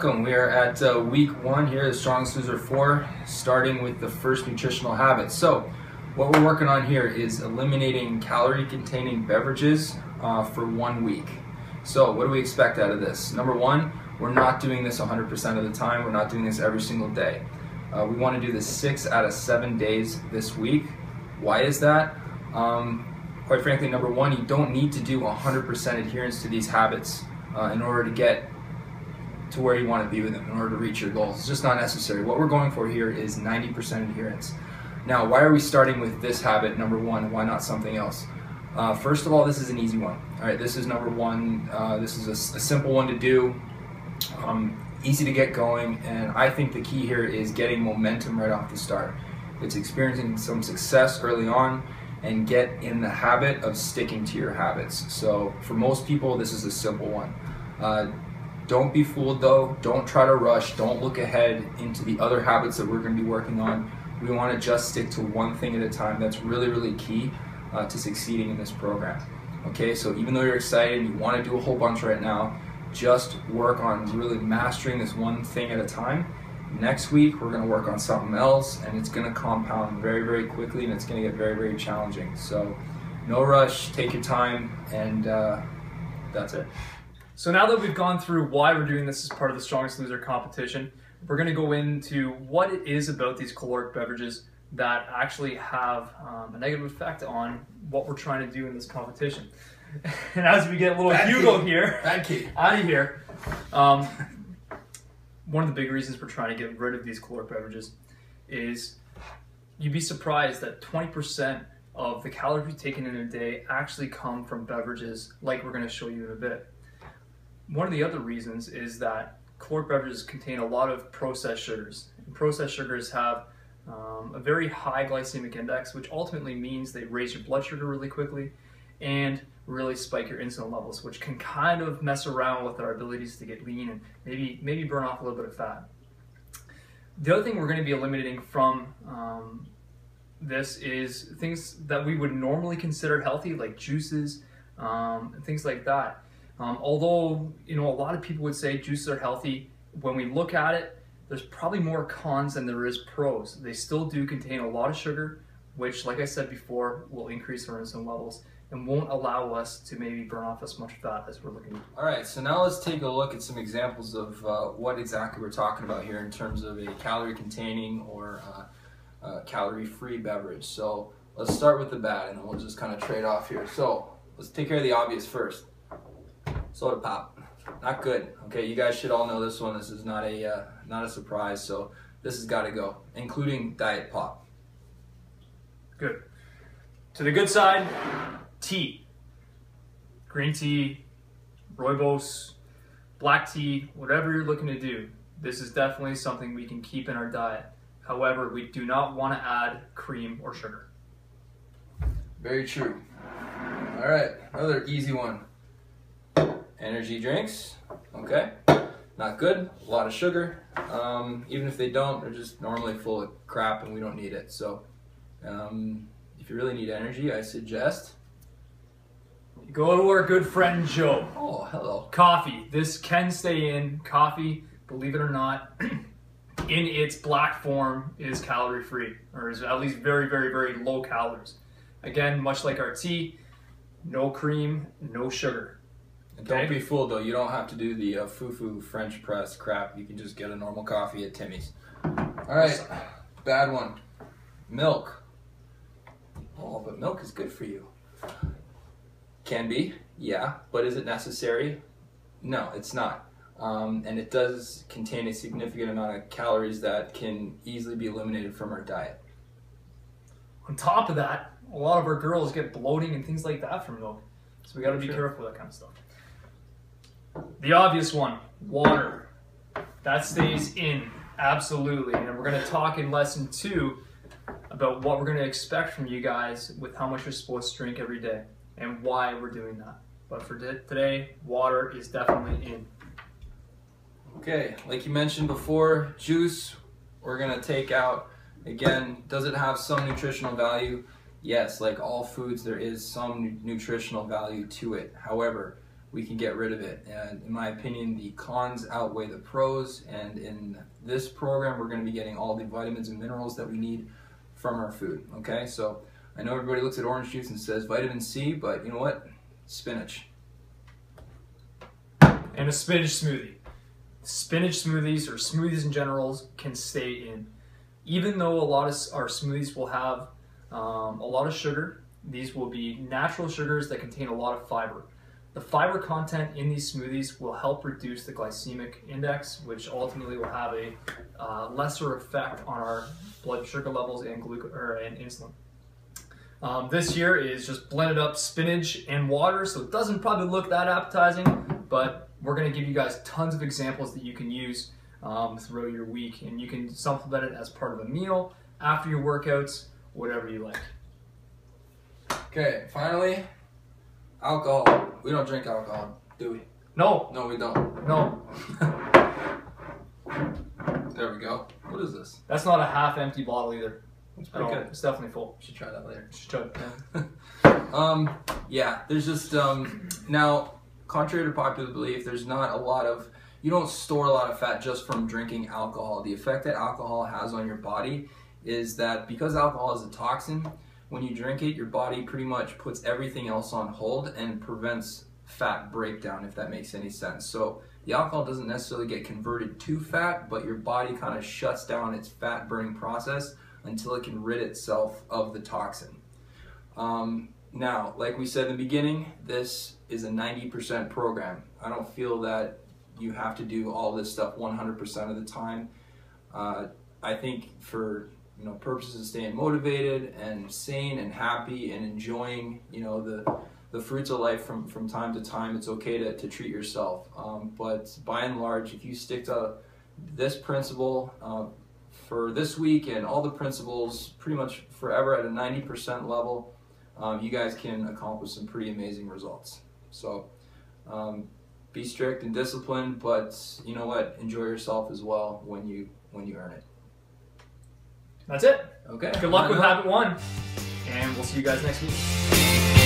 welcome. We are at week 1 here at Strongest Loser 4, starting with the first nutritional habit. So, what we're working on here is eliminating calorie-containing beverages for 1 week. So, what do we expect out of this? Number 1, we're not doing this 100% of the time. We're not doing this every single day. We want to do this 6 out of 7 days this week. Why is that? Quite frankly, number 1, you don't need to do 100% adherence to these habits in order to get to where you want to be with them, in order to reach your goals. It's just not necessary. What we're going for here is 90% adherence. Now, why are we starting with this habit, number 1, and why not something else? First of all, this is an easy one. All right, this is number 1. This is a simple one to do, easy to get going, and I think the key here is getting momentum right off the start. It's experiencing some success early on and get in the habit of sticking to your habits. So for most people, this is a simple one. Don't be fooled though. Don't try to rush. Don't look ahead into the other habits that we're going to be working on. We want to just stick to one thing at a time. That's really, really key to succeeding in this program. Okay, so even though you're excited and you want to do a whole bunch right now, just work on really mastering this one thing at a time. Next week, we're going to work on something else, and it's going to compound very, very quickly, and it's going to get very, very challenging. So no rush, take your time, and that's it. So now that we've gone through why we're doing this as part of the Strongest Loser competition, we're going to go into what it is about these caloric beverages that actually have a negative effect on what we're trying to do in this competition. And as we get little Hugo here out of here, one of the big reasons we're trying to get rid of these caloric beverages is you'd be surprised that 20% of the calories taken in a day actually come from beverages, like we're going to show you in a bit. One of the other reasons is that caloric beverages contain a lot of processed sugars. And processed sugars have a very high glycemic index, which ultimately means they raise your blood sugar really quickly and really spike your insulin levels, which can kind of mess around with our abilities to get lean and maybe burn off a little bit of fat. The other thing we're going to be eliminating from this is things that we would normally consider healthy, like juices and things like that. Although, a lot of people would say juices are healthy, when we look at it, there's probably more cons than there is pros. They still do contain a lot of sugar, which, like I said before, will increase our insulin levels and won't allow us to maybe burn off as much fat as we're looking to. All right, so now let's take a look at some examples of what exactly we're talking about here in terms of a calorie-containing or calorie-free beverage. So let's start with the bad, and then we'll just kind of trade off here. So let's take care of the obvious first. Soda pop, not good. Okay, you guys should all know this one. This is not a surprise. So this has got to go, including diet pop. Good. To the good side, tea, green tea, rooibos, black tea, whatever you're looking to do. This is definitely something we can keep in our diet. However, we do not want to add cream or sugar. Very true. All right, another easy one. Energy drinks, okay, not good, a lot of sugar. Even if they don't, they're just normally full of crap and we don't need it. So if you really need energy, I suggest you go to our good friend Joe. Oh, hello. Coffee. This can stay in. Coffee, believe it or not, in its black form is calorie free, or is at least very, very, very low calories. Again, much like our tea, no cream, no sugar. And don't be fooled though, you don't have to do the foo-foo French press crap. You can just get a normal coffee at Timmy's. Alright, bad one. Milk. Oh, but milk is good for you. Can be, yeah, but is it necessary? No, it's not. And it does contain a significant amount of calories that can easily be eliminated from our diet. On top of that, a lot of our girls get bloating and things like that from milk. So we got to be careful with that kind of stuff. The obvious one, water. That stays in, absolutely. And we're going to talk in lesson 2 about what we're going to expect from you guys with how much you're supposed to drink every day and why we're doing that. But for today, water is definitely in. Okay, like you mentioned before, juice, we're going to take out. Again, does it have some nutritional value? Yes, like all foods, there is some nutritional value to it. However, we can get rid of it. And in my opinion, the cons outweigh the pros, and in this program, we're going to be getting all the vitamins and minerals that we need from our food, okay? So I know everybody looks at orange juice and says vitamin C, but you know what? Spinach. And a spinach smoothie. Spinach smoothies or smoothies in general can stay in. Even though a lot of our smoothies will have a lot of sugar, these will be natural sugars that contain a lot of fiber. The fiber content in these smoothies will help reduce the glycemic index, which ultimately will have a lesser effect on our blood sugar levels and insulin. This here is just blended up spinach and water, so it doesn't probably look that appetizing, but we're going to give you guys tons of examples that you can use throughout your week, and you can supplement it as part of a meal, after your workouts, whatever you like. Okay, finally, alcohol. We don't drink alcohol, do we? No. No, we don't. No. There we go. What is this? That's not a half-empty bottle either. It's pretty good. It's definitely full. You should try that later. You should try it. Yeah, there's just, now, contrary to popular belief, there's not a lot of, you don't store a lot of fat just from drinking alcohol. The effect that alcohol has on your body is that because alcohol is a toxin, when you drink it, your body pretty much puts everything else on hold and prevents fat breakdown, if that makes any sense. So the alcohol doesn't necessarily get converted to fat, but your body kind of shuts down its fat burning process until it can rid itself of the toxin. Now, like we said in the beginning, this is a 90% program. I don't feel that you have to do all this stuff 100% of the time. I think for purposes of staying motivated and sane and happy and enjoying the fruits of life from time to time, it's okay to treat yourself. But by and large, if you stick to this principle for this week and all the principles pretty much forever at a 90% level, you guys can accomplish some pretty amazing results. So be strict and disciplined, but you know what? Enjoy yourself as well when you earn it. That's it. Okay. Good luck with Habit 1, and we'll see you guys next week.